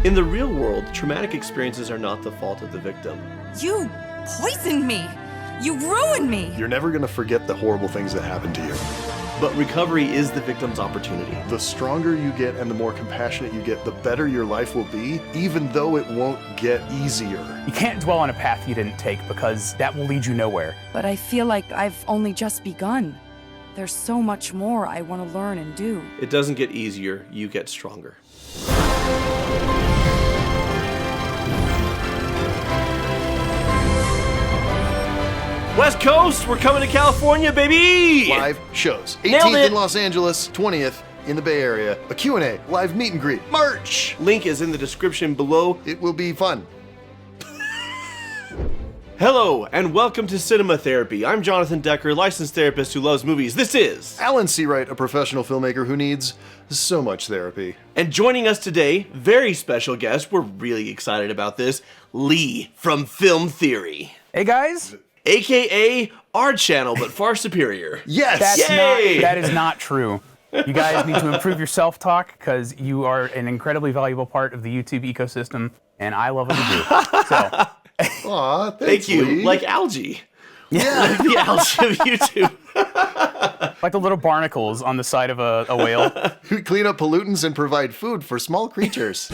In the real world, traumatic experiences are not the fault of the victim. You poisoned me. You ruined me. You're never gonna forget the horrible things that happened to you. But recovery is the victim's opportunity. The stronger you get and the more compassionate you get, the better your life will be, even though it won't get easier. You can't dwell on a path you didn't take because that will lead you nowhere. But I feel like I've only just begun. There's so much more I want to learn and do. It doesn't get easier, you get stronger. West Coast, we're coming to California, baby! Live shows. Nailed 18th it. in Los Angeles, 20th in the Bay Area. A Q&A, live meet and greet, merch! Link is in the description below. It will be fun. Hello, and welcome to Cinema Therapy. I'm Jonathan Decker, licensed therapist who loves movies. This is Alan Seawright, a professional filmmaker who needs so much therapy. And joining us today, very special guest, we're really excited about this, Lee from Film Theory. Hey guys, AKA our channel, but far superior. Yes! Yay! that is not true. You guys need to improve your self-talk because you are an incredibly valuable part of the YouTube ecosystem, and I love what you do. So, Aw, Thank you. Lee. Like algae. Yeah. Like the algae of YouTube. like the little barnacles on the side of a whale. We clean up pollutants and provide food for small creatures.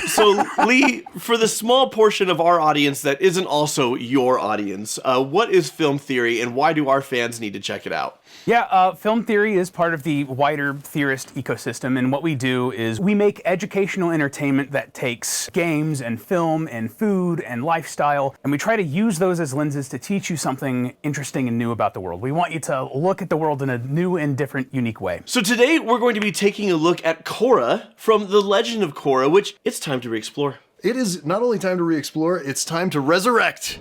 So, Lee, for the small portion of our audience that isn't also your audience, what is Film Theory and why do our fans need to check it out? Yeah, Film Theory is part of the wider theorist ecosystem, and what we do is we make educational entertainment that takes games and film and food and lifestyle, and we try to use those as lenses to teach you something interesting and new about the world. We want you to look at the world in a new and different, unique way. So today we're going to be taking a look at Kora from The Legend of Korra, which it's time to re-explore. It is not only time to re-explore, it's time to resurrect.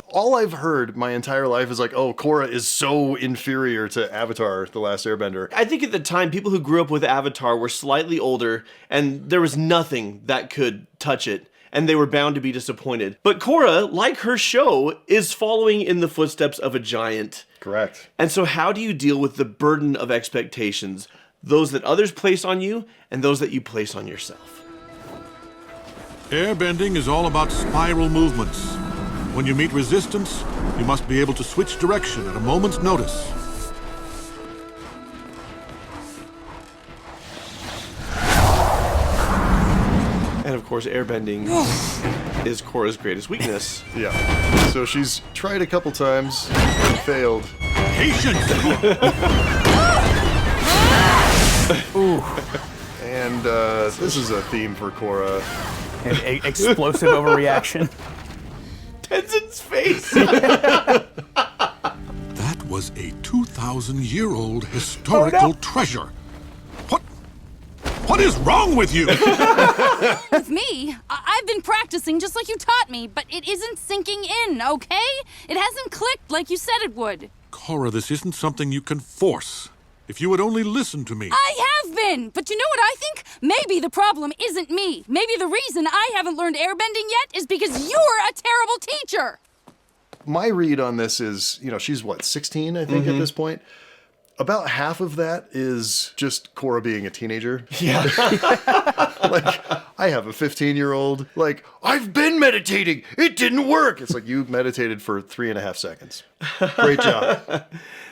All I've heard my entire life is like, oh, Kora is so inferior to Avatar, The Last Airbender. I think at the time, people who grew up with Avatar were slightly older, and there was nothing that could touch it, and they were bound to be disappointed. But Kora, like her show, is following in the footsteps of a giant. Correct. And so how do you deal with the burden of expectations, those that others place on you, and those that you place on yourself? Airbending is all about spiral movements. When you meet resistance, you must be able to switch direction at a moment's notice. And of course, airbending is Korra's greatest weakness. Yeah. So she's tried a couple times and failed. Patience! Ooh, And this is a theme for Kora. an explosive overreaction. Tenzin's face! That was a 2,000-year-old historical treasure. What is wrong with you? With me, I've been practicing just like you taught me, but it isn't sinking in, okay? It hasn't clicked like you said it would. Kora, this isn't something you can force. If you would only listen to me. I have been, but you know what I think? Maybe the problem isn't me. Maybe the reason I haven't learned airbending yet is because you're a terrible teacher. My read on this is, she's what, 16, I think, at this point? About half of that is just Kora being a teenager. Yeah. Like, I have a 15-year-old. Like, I've been meditating. It didn't work. It's like, you meditated for 3.5 seconds. Great job.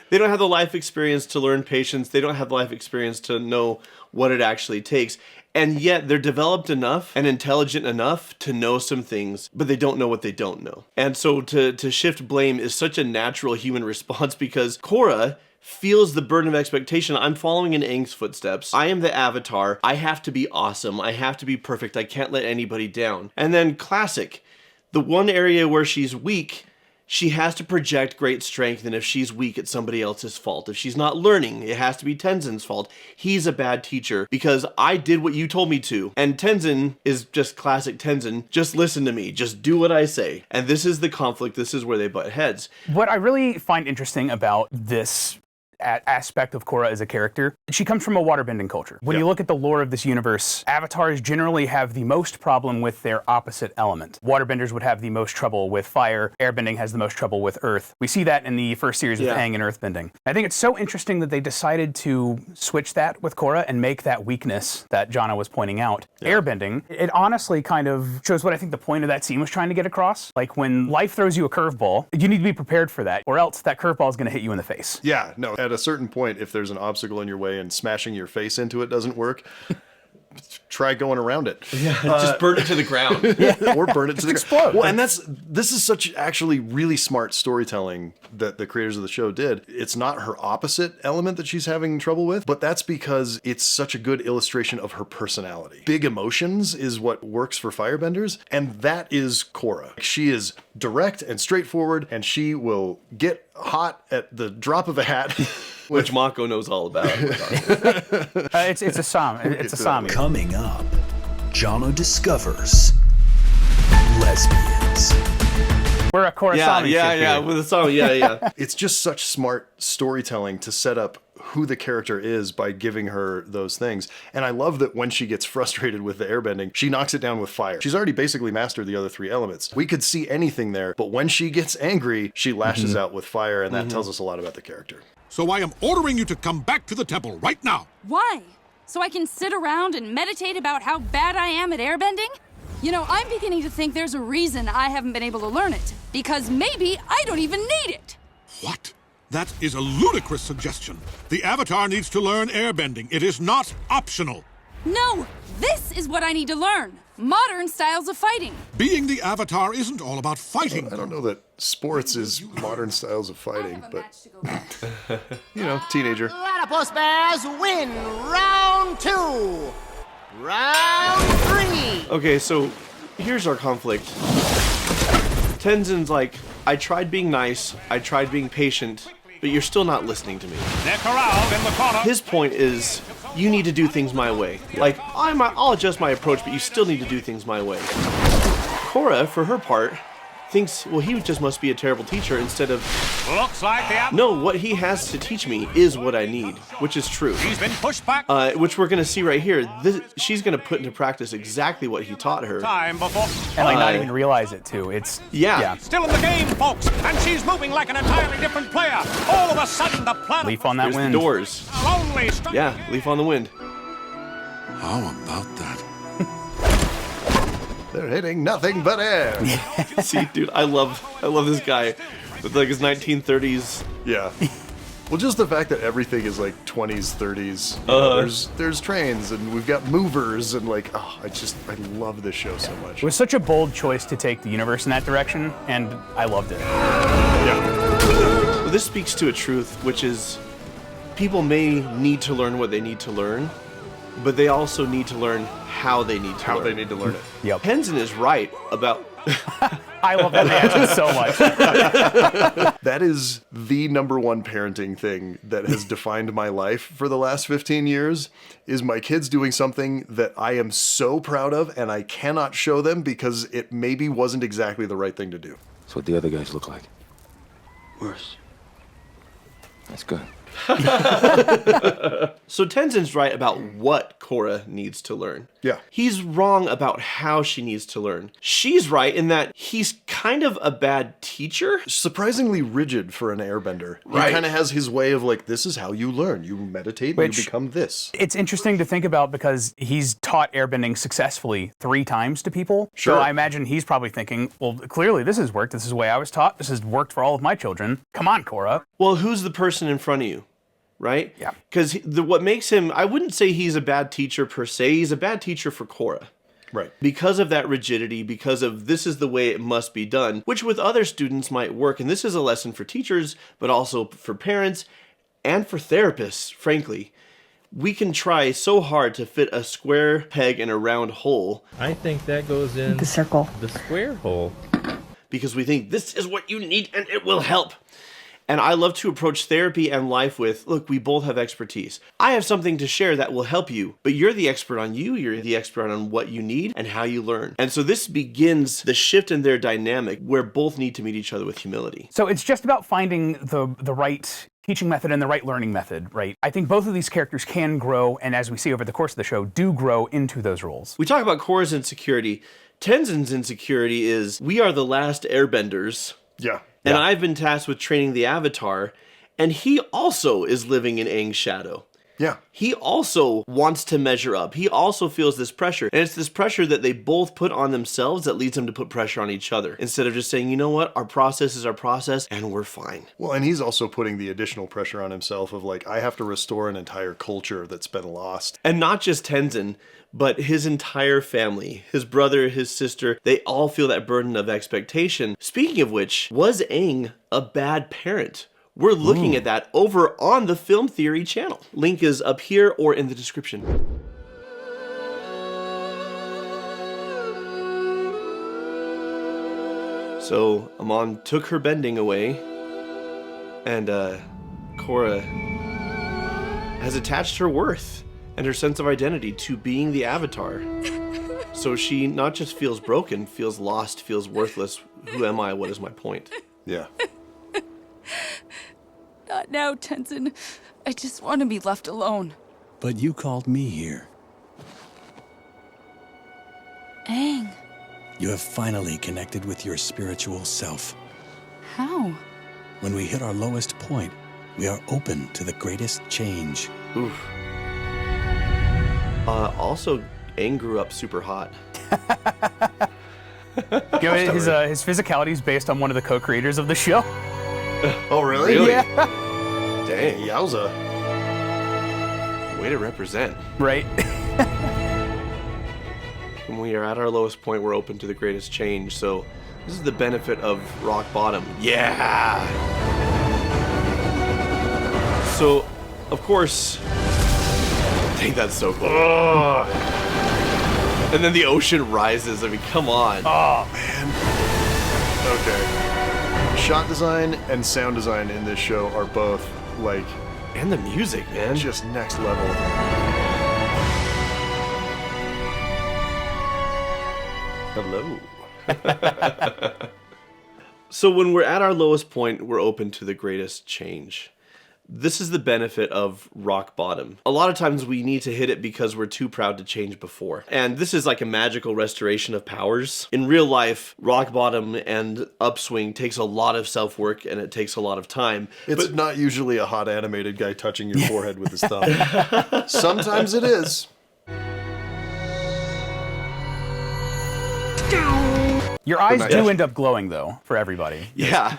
They don't have the life experience to learn patience. They don't have the life experience to know what it actually takes. And yet they're developed enough and intelligent enough to know some things, but they don't know what they don't know. And so to shift blame is such a natural human response because Kora feels the burden of expectation. I'm following in Aang's footsteps. I am the Avatar. I have to be awesome. I have to be perfect. I can't let anybody down. And then classic, the one area where she's weak, she has to project great strength, and if she's weak, it's somebody else's fault. If she's not learning, it has to be Tenzin's fault. He's a bad teacher because I did what you told me to. And Tenzin is just classic Tenzin. Just listen to me. Just do what I say. And this is the conflict. This is where they butt heads. What I really find interesting about this aspect of Kora as a character. She comes from a waterbending culture. When you look at the lore of this universe, avatars generally have the most problem with their opposite element. Waterbenders would have the most trouble with fire. Airbending has the most trouble with earth. We see that in the first series of Aang and Earthbending. I think it's so interesting that they decided to switch that with Kora and make that weakness that Jana was pointing out. Airbending, it honestly kind of shows what I think the point of that scene was trying to get across. Like when life throws you a curveball, you need to be prepared for that, or else that curveball is going to hit you in the face. Yeah, no, at a certain point, if there's an obstacle in your way and smashing your face into it doesn't work, try going around it. Just burn it to the ground. Or burn it to the explode. Well, and this is such actually really smart storytelling that the creators of the show did. It's not her opposite element that she's having trouble with, but that's because it's such a good illustration of her personality. Big emotions is what works for firebenders, and that is Kora. She is direct and straightforward, and she will get hot at the drop of a hat. Which Mako knows all about. It's a Sami. It's a Sami. Coming up, Jono discovers lesbians. We're a Kora Sami ship here. with a Sami, yeah. It's just such smart storytelling to set up who the character is by giving her those things. And I love that when she gets frustrated with the airbending, she knocks it down with fire. She's already basically mastered the other three elements. We could see anything there, but when she gets angry, she lashes out with fire, and that tells us a lot about the character. So I am ordering you to come back to the temple right now. Why? So I can sit around and meditate about how bad I am at airbending? You know, I'm beginning to think there's a reason I haven't been able to learn it. Because maybe I don't even need it. What? That is a ludicrous suggestion. The Avatar needs to learn airbending. It is not optional. No, this is what I need to learn. Modern styles of fighting. Being the Avatar isn't all about fighting. I don't know that sports is modern styles of fighting, but, you know, teenager. Platypus Bears win round 2. Round 3. Okay, so here's our conflict. Tenzin's like, I tried being nice, I tried being patient, but you're still not listening to me. They're corralled in the corner. His point is, you need to do things my way. Like, I'll adjust my approach, but you still need to do things my way. Kora, for her part, thinks, well, he just must be a terrible teacher instead of, Looks like the no, what he has to teach me is what I need, which is true. He's been pushed back. Which we're going to see right here. She's going to put into practice exactly what he taught her. Time before. And like not even realize it too. It's Still in the game, folks, and she's moving like an entirely different player. All of a sudden, the planet. Leaf on that There's wind. the doors. Lonely. Yeah, leaf on the wind. How about that? They're hitting nothing but air. See, dude, I love this guy with like his 1930s. Yeah. Well, just the fact that everything is like 20s, 30s. You know, there's trains and we've got movers and like, I love this show so much. It was such a bold choice to take the universe in that direction, and I loved it. Well, this speaks to a truth, which is people may need to learn what they need to learn, but they also need to learn how they need to learn it. Yep. Tenzin is right about... I love that reaction so much. That is the #1 parenting thing that has defined my life for the last 15 years, is my kids doing something that I am so proud of and I cannot show them because it maybe wasn't exactly the right thing to do. That's what the other guys look like. Worse. That's good. So Tenzin's right about what Kora needs to learn. Yeah. He's wrong about how she needs to learn. She's right in that he's kind of a bad teacher. Surprisingly rigid for an airbender. Right. He kind of has his way of like, this is how you learn. You meditate and you become this. It's interesting to think about because he's taught airbending successfully 3 times to people. Sure. So I imagine he's probably thinking, well, clearly this has worked. This is the way I was taught. This has worked for all of my children. Come on, Kora. Well, who's the person in front of you? Right? Yeah. Because what makes him, I wouldn't say he's a bad teacher per se, he's a bad teacher for Kora. Right. Because of that rigidity, because of this is the way it must be done, which with other students might work. And this is a lesson for teachers, but also for parents and for therapists, frankly. We can try so hard to fit a square peg in a round hole. I think that goes in The circle. the square hole. Because we think this is what you need and it will help. And I love to approach therapy and life with, look, we both have expertise. I have something to share that will help you, but you're the expert on you, you're the expert on what you need and how you learn. And so this begins the shift in their dynamic where both need to meet each other with humility. So it's just about finding the right teaching method and the right learning method, right? I think both of these characters can grow, and as we see over the course of the show, do grow into those roles. We talk about Korra's insecurity. Tenzin's insecurity is, we are the last airbenders. Yeah. And I've been tasked with training the Avatar, and he also is living in Aang's shadow. Yeah. He also wants to measure up. He also feels this pressure. And it's this pressure that they both put on themselves that leads them to put pressure on each other. Instead of just saying, you know what, our process is our process and we're fine. Well, and he's also putting the additional pressure on himself of like, I have to restore an entire culture that's been lost. And not just Tenzin, but his entire family, his brother, his sister, they all feel that burden of expectation. Speaking of which, was Aang a bad parent? We're looking at that over on the Film Theory channel. Link is up here or in the description. So Amon took her bending away, and Korra has attached her worth and her sense of identity to being the Avatar. So she not just feels broken, feels lost, feels worthless. Who am I? What is my point? Yeah. Not now, Tenzin. I just want to be left alone. But you called me here. Aang. You have finally connected with your spiritual self. How? When we hit our lowest point, we are open to the greatest change. Oof. Also, Aang grew up super hot. You know, his physicality is based on one of the co-creators of the show. Oh, really? Yeah. Dang. Yowza. Way to represent. Right. When we are at our lowest point, we're open to the greatest change. So this is the benefit of rock bottom. Yeah! So, of course, I think that's so cool. Oh. And then the ocean rises. I mean, come on. Oh, man. Okay. Shot design and sound design in this show are both, like... And the music, man. Just next level. Hello. So when we're at our lowest point, we're open to the greatest change. This is the benefit of rock bottom. A lot of times we need to hit it because we're too proud to change before. And this is like a magical restoration of powers. In real life, rock bottom and upswing takes a lot of self-work and it takes a lot of time. It's not usually a hot animated guy touching your forehead with his thumb. Sometimes it is. Your eyes do end up glowing, though, for everybody. Yeah.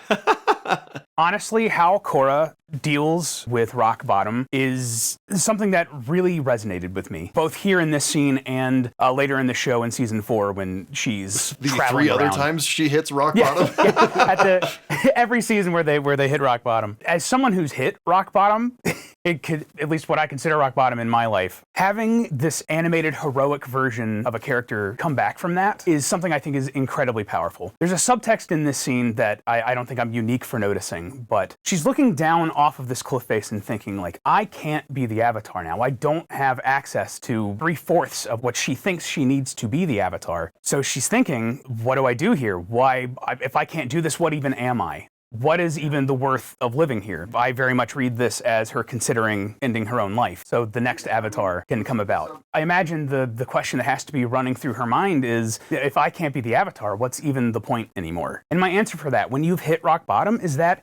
Honestly, how Korra deals with rock bottom is something that really resonated with me, both here in this scene and later in the show in season 4 when she's The traveling 3 other around. times she hits rock bottom. At every season where they hit rock bottom. As someone who's hit rock bottom, it could, at least what I consider rock bottom in my life, having this animated heroic version of a character come back from that is something I think is incredibly powerful. There's a subtext in this scene that I don't think I'm unique for noticing, but she's looking down off of this cliff face and thinking like, I can't be the Avatar now. I don't have access to 3/4 of what she thinks she needs to be the Avatar. So she's thinking, what do I do here? Why, if I can't do this, what even am I? What is even the worth of living here? I very much read this as her considering ending her own life, so the next Avatar can come about. I imagine the question that has to be running through her mind is, if I can't be the Avatar, what's even the point anymore? And my answer for that, when you've hit rock bottom, is that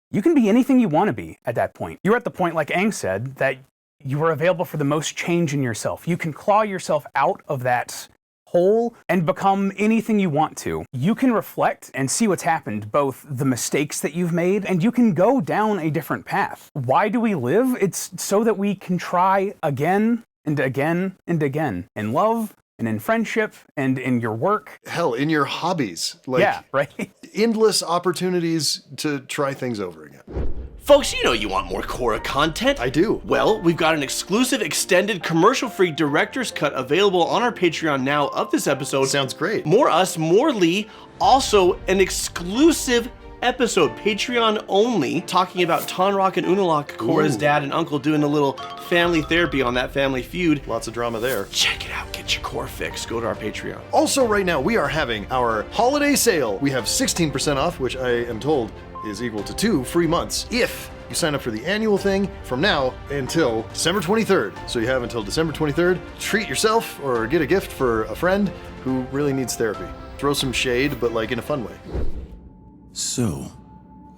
you can be anything you want to be at that point. You're at the point, like Aang said, that you are available for the most change in yourself. You can claw yourself out of that hole and become anything you want to. You can reflect and see what's happened, both the mistakes that you've made, and you can go down a different path. Why do we live? It's so that we can try again and again and again, in love and in friendship and in your work. Hell, in your hobbies. Like, yeah, right? Endless opportunities to try things over again. Folks, you know you want more Korra content. I do. Well, we've got an exclusive extended commercial-free director's cut available on our Patreon now of this episode. Sounds great. More us, more Lee. Also, an exclusive episode, Patreon only, talking about Tonrock and Unalak, Korra's dad and uncle, doing a little family therapy on that family feud. Lots of drama there. Check it out, get your core fix. Go to our Patreon. Also, right now, we are having our holiday sale. We have 16% off, which I am told is equal to 2 free months if you sign up for the annual thing from now until December 23rd. So you have until December 23rd. Treat yourself or get a gift for a friend who really needs therapy. Throw some shade, but like in a fun way. So,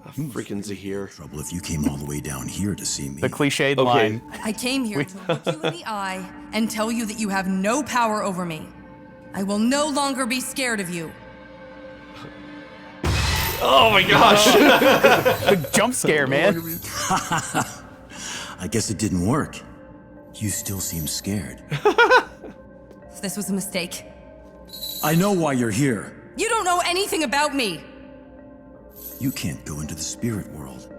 Freaking Zahir. trouble if you came all the way down here to see me. The cliched line. I came here to look you in the eye and tell you that you have no power over me. I will no longer be scared of you. Oh my gosh. The jump scare, man. I guess it didn't work. You still seem scared. This was a mistake. I know why you're here. You don't know anything about me. You can't go into the spirit world.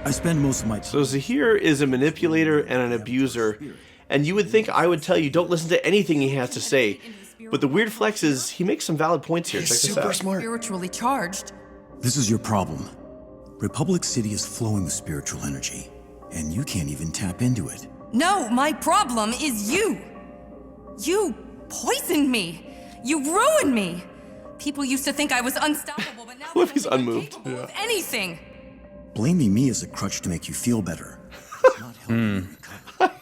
I spend most of my time... So Zahir is a manipulator and an abuser, and you would think I would tell you don't listen to anything he has to say. But the weird flex is he makes some valid points here. Check this out. Smart. Spiritually charged. This is your problem. Republic City is flowing with spiritual energy, and you can't even tap into it. No, my problem is you. You poisoned me. You ruined me. People used to think I was unstoppable, but now What if he's unmoved? capable of anything. Blaming me as a crutch to make you feel better. It's not helping you recover.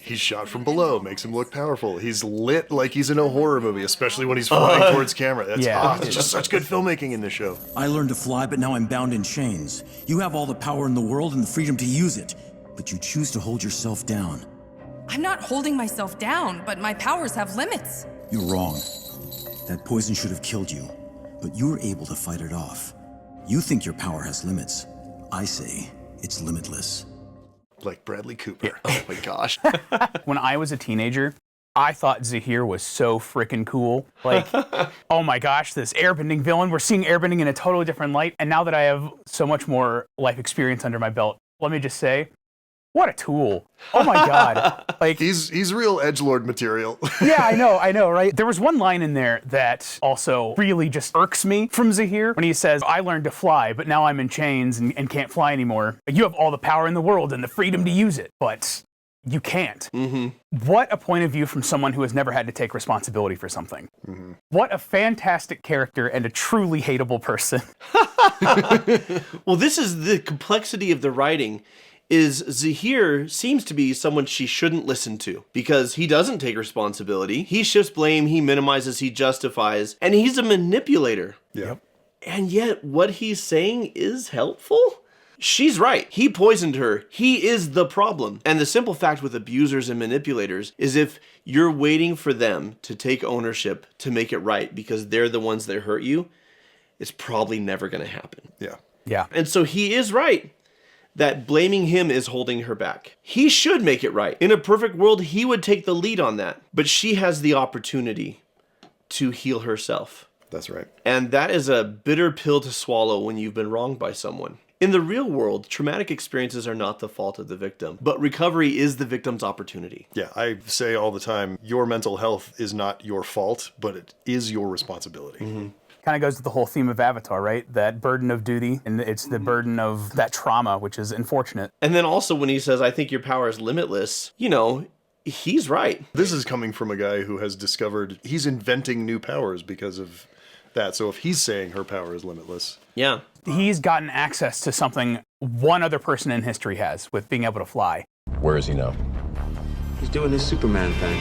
He's shot from below, makes him look powerful. He's lit like he's in a horror movie, especially when he's flying towards camera. That's it's just such good filmmaking in this show. I learned to fly, but now I'm bound in chains. You have all the power in the world and the freedom to use it, but you choose to hold yourself down. I'm not holding myself down, but my powers have limits. You're wrong. That poison should have killed you, but you were able to fight it off. You think your power has limits. I say it's limitless. Like Bradley Cooper. Oh my gosh. When I was a teenager, I thought Zahir was so freaking cool. Like, oh my gosh, this airbending villain. We're seeing airbending in a totally different light. And now that I have so much more life experience under my belt, let me just say, what a tool. Oh my God. Like he's real edgelord material. Yeah, I know, right? There was one line in there that also really just irks me from Zahir when he says, I learned to fly, but now I'm in chains and can't fly anymore. You have all the power in the world and the freedom to use it, but you can't. What a point of view from someone who has never had to take responsibility for something. What a fantastic character and a truly hateable person. Well, this is the complexity of the writing. Is Zahir seems to be someone she shouldn't listen to because he doesn't take responsibility. He shifts blame, he minimizes, he justifies, and he's a manipulator. Yep. And yet what he's saying is helpful? She's right. He poisoned her. He is the problem. And the simple fact with abusers and manipulators is if you're waiting for them to take ownership to make it right because they're the ones that hurt you, it's probably never going to happen. Yeah. And so he is right that blaming him is holding her back. He should make it right. In a perfect world, he would take the lead on that. But she has the opportunity to heal herself. That's right. And that is a bitter pill to swallow when you've been wronged by someone. In the real world, traumatic experiences are not the fault of the victim, but recovery is the victim's opportunity. Yeah, I say all the time, your mental health is not your fault, but it is your responsibility. Kind of goes with the whole theme of Avatar, right? That burden of duty, and it's the burden of that trauma, which is unfortunate. And then also when he says, I think your power is limitless, you know, he's right. This is coming from a guy who has discovered he's inventing new powers because of that. So if he's saying her power is limitless. Yeah. He's gotten access to something one other person in history has with being able to fly. Where is he now? He's doing his Superman thing.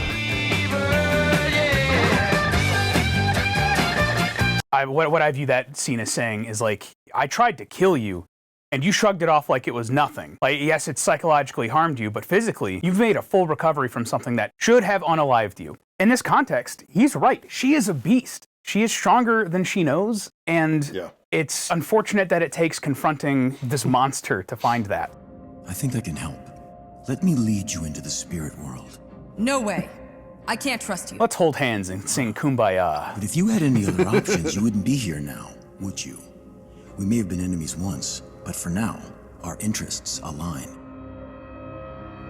What I view that scene as saying is like, I tried to kill you, and you shrugged it off like it was nothing. Like, yes, it psychologically harmed you, but physically, you've made a full recovery from something that should have unalived you. In this context, he's right. She is a beast. She is stronger than she knows, and it's unfortunate that it takes confronting this monster to find that. I think I can help. Let me lead you into the spirit world. No way. I can't trust you. Let's hold hands and sing Kumbaya. But if you had any other options, you wouldn't be here now, would you? We may have been enemies once, but for now, our interests align.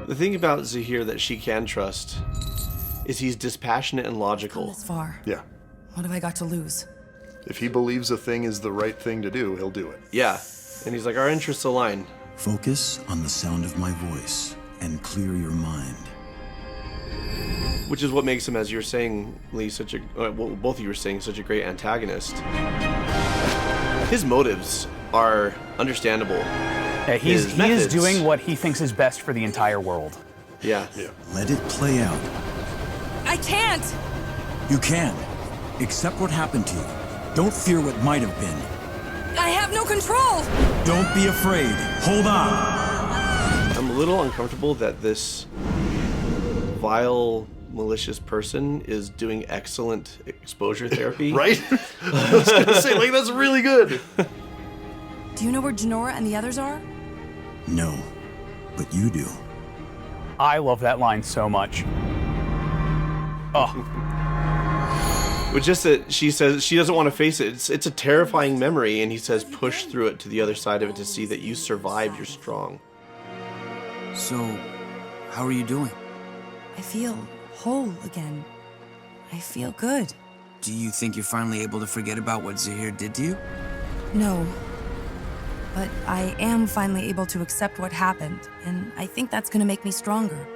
The thing about Zahir that she can trust is he's dispassionate and logical. This far. Yeah. What have I got to lose? If he believes a thing is the right thing to do, he'll do it. Yeah. And he's like, our interests align. Focus on the sound of my voice and clear your mind. Which is what makes him, as you're saying, Lee, both of you were saying, such a great antagonist. His motives are understandable. Yeah, he is doing what he thinks is best for the entire world. Yeah. Let it play out. I can't! You can. Accept what happened to you. Don't fear what might have been. I have no control! Don't be afraid. Hold on. I'm a little uncomfortable that this vile, malicious person is doing excellent exposure therapy. Right? I was gonna say, like, that's really good. Do you know where Janora and the others are? No, but you do. I love that line so much. Oh. But just that she says she doesn't want to face it. It's a terrifying memory, and he says push through it to the other side of it to see that you survived, you're strong. So, how are you doing? I feel whole again. I feel good. Do you think you're finally able to forget about what Zahir did to you? No. But I am finally able to accept what happened, and I think that's gonna make me stronger.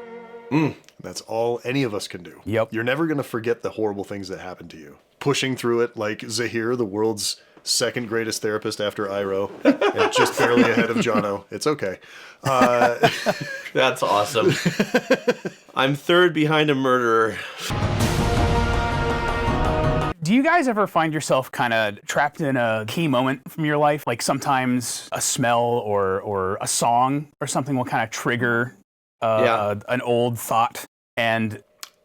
That's all any of us can do. Yep. You're never going to forget the horrible things that happened to you. Pushing through it like Zahir, the world's second greatest therapist after Iroh, and just barely ahead of Jono. It's okay. That's awesome. I'm third behind a murderer. Do you guys ever find yourself kind of trapped in a key moment from your life? Like sometimes a smell or a song or something will kind of trigger an old thought, and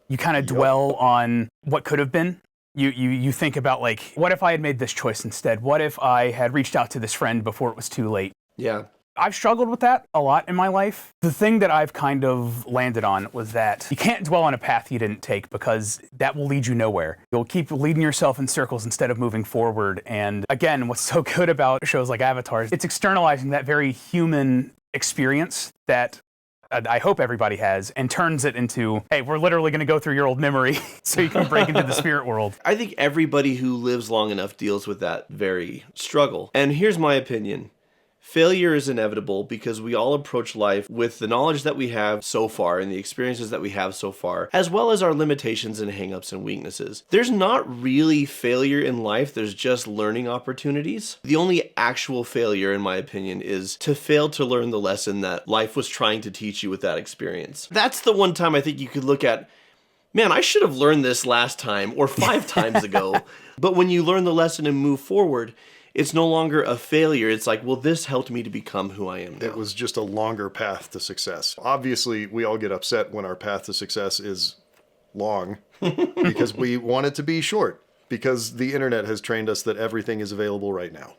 you kind of dwell on what could have been. You think about, like, what if I had made this choice instead? What if I had reached out to this friend before it was too late? Yeah. I've struggled with that a lot in my life. The thing that I've kind of landed on was that you can't dwell on a path you didn't take, because that will lead you nowhere. You'll keep leading yourself in circles instead of moving forward. And again, what's so good about shows like Avatar is it's externalizing that very human experience that I hope everybody has, and turns it into, hey, we're literally going to go through your old memory so you can break into the spirit world. I think everybody who lives long enough deals with that very struggle. And here's my opinion. Failure is inevitable because we all approach life with the knowledge that we have so far and the experiences that we have so far, as well as our limitations and hangups and weaknesses. There's not really failure in life, there's just learning opportunities. The only actual failure, in my opinion, is to fail to learn the lesson that life was trying to teach you with that experience. That's the one time I think you could look at, man, I should have learned this last time or 5 times ago. But when you learn the lesson and move forward, it's no longer a failure. It's like, well, this helped me to become who I am now. It was just a longer path to success. Obviously, we all get upset when our path to success is long because we want it to be short, because the internet has trained us that everything is available right now,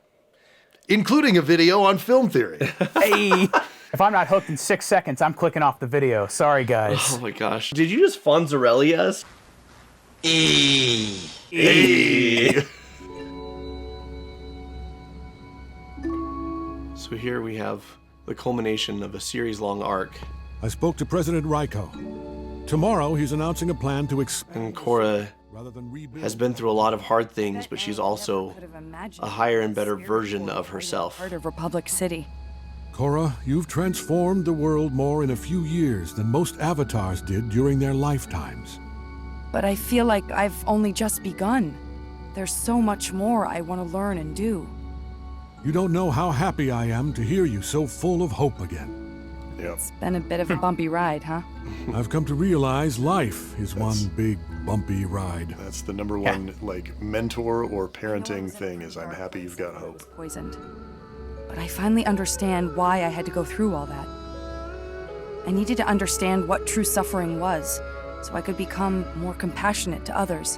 including a video on film theory. Hey, if I'm not hooked in 6 seconds, I'm clicking off the video. Sorry, guys. Oh my gosh. Did you just Fonzarelli us? So here we have the culmination of a series-long arc. I spoke to President Raiko. Tomorrow, he's announcing a plan to And Kora has been through a lot of hard things, but she's also a higher and better version of herself. Part of Republic City. Kora, you've transformed the world more in a few years than most avatars did during their lifetimes. But I feel like I've only just begun. There's so much more I want to learn and do. You don't know how happy I am to hear you so full of hope again. Yep. It's been a bit of a bumpy ride, huh? I've come to realize life is one big bumpy ride. That's the number one, like, mentor or parenting thing, is I'm happy you've got hope. Poisoned. But I finally understand why I had to go through all that. I needed to understand what true suffering was, so I could become more compassionate to others.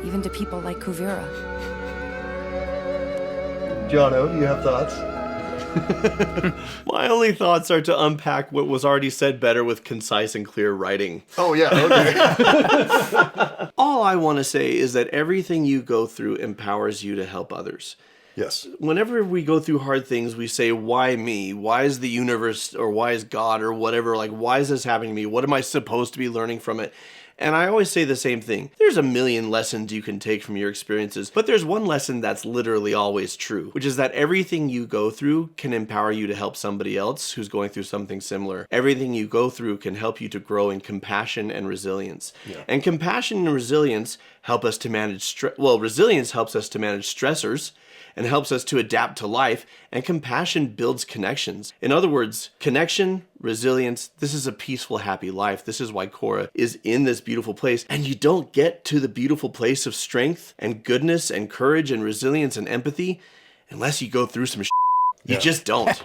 Even to people like Kuvira. Jono, do you have thoughts? My only thoughts are to unpack what was already said better with concise and clear writing. Oh, yeah, okay. All I want to say is that everything you go through empowers you to help others. Yes. Whenever we go through hard things, we say, why me? Why is the universe, or why is God, or whatever, like, why is this happening to me? What am I supposed to be learning from it? And I always say the same thing. There's a million lessons you can take from your experiences, but there's one lesson that's literally always true, which is that everything you go through can empower you to help somebody else who's going through something similar. Everything you go through can help you to grow in compassion and resilience. And compassion and resilience help us to manage resilience helps us to manage stressors and helps us to adapt to life, and compassion builds connections. In other words, connection, resilience, this is a peaceful, happy life. This is why Kora is in this beautiful place. And you don't get to the beautiful place of strength and goodness and courage and resilience and empathy unless you go through some shit. You just don't.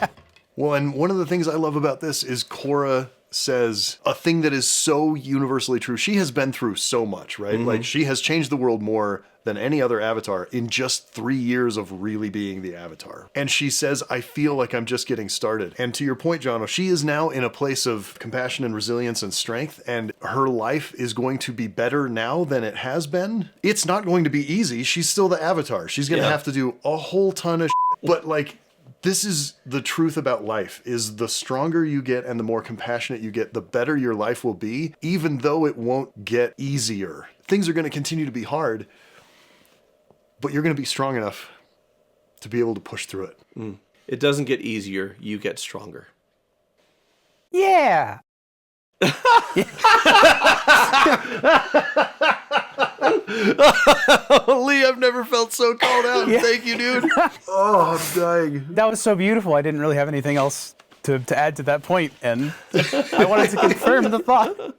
Well, and one of the things I love about this is Kora says a thing that is so universally true. She has been through so much, right? Like, she has changed the world more than any other Avatar in just 3 years of really being the Avatar. And she says, I feel like I'm just getting started. And to your point, Jono, she is now in a place of compassion and resilience and strength, and her life is going to be better now than it has been. It's not going to be easy. She's still the Avatar. She's going to have to do a whole ton of shit. But like, this is the truth about life, is the stronger you get and the more compassionate you get, the better your life will be, even though it won't get easier. Things are going to continue to be hard, but you're going to be strong enough to be able to push through it. It doesn't get easier, you get stronger. Yeah. Lee, I've never felt so called out. Thank you, dude. Oh, I'm dying. That was so beautiful. I didn't really have anything else to add to that point, and I wanted to confirm the thought.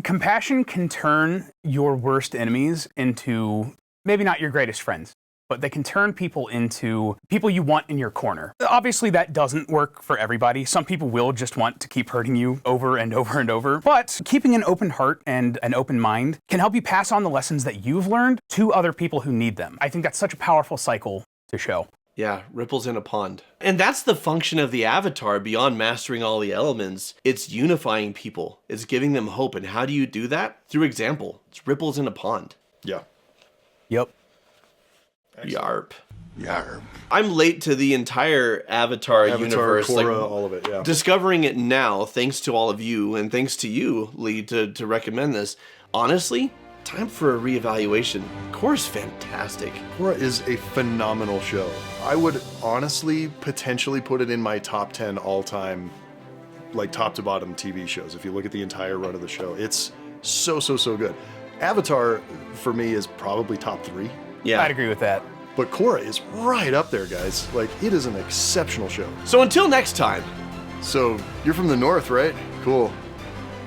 Compassion can turn your worst enemies into maybe not your greatest friends, but they can turn people into people you want in your corner. Obviously, that doesn't work for everybody. Some people will just want to keep hurting you over and over and over. But keeping an open heart and an open mind can help you pass on the lessons that you've learned to other people who need them. I think that's such a powerful cycle to show. Yeah, ripples in a pond. And that's the function of the Avatar beyond mastering all the elements. It's unifying people. It's giving them hope. And how do you do that? Through example. It's ripples in a pond. Yeah. Yep. Yarp. Yarp. I'm late to the entire Avatar universe. KORRA, all of it, yeah. Discovering it now, thanks to all of you, and thanks to you, Lee, to recommend this. Honestly, time for a reevaluation. Korra's fantastic. KORRA is a phenomenal show. I would honestly potentially put it in my top 10 all-time, like top to bottom TV shows. If you look at the entire run of the show, it's so good. Avatar, for me, is probably top 3. Yeah. I'd agree with that. But KORRA is right up there, guys. Like, it is an exceptional show. So until next time. So, you're from the north, right? Cool.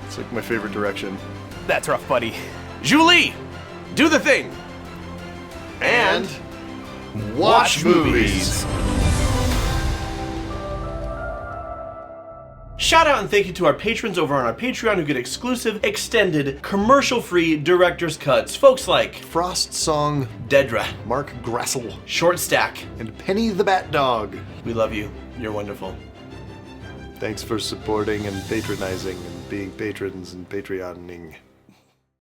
It's like my favorite direction. That's rough, buddy. Julie, do the thing. And watch movies. Shout out and thank you to our patrons over on our Patreon who get exclusive, extended, commercial-free director's cuts. Folks like Frost Song, Dedra, Mark Grassel, Short Stack, and Penny the Bat Dog. We love you. You're wonderful. Thanks for supporting and patronizing and being patrons and Patreoning.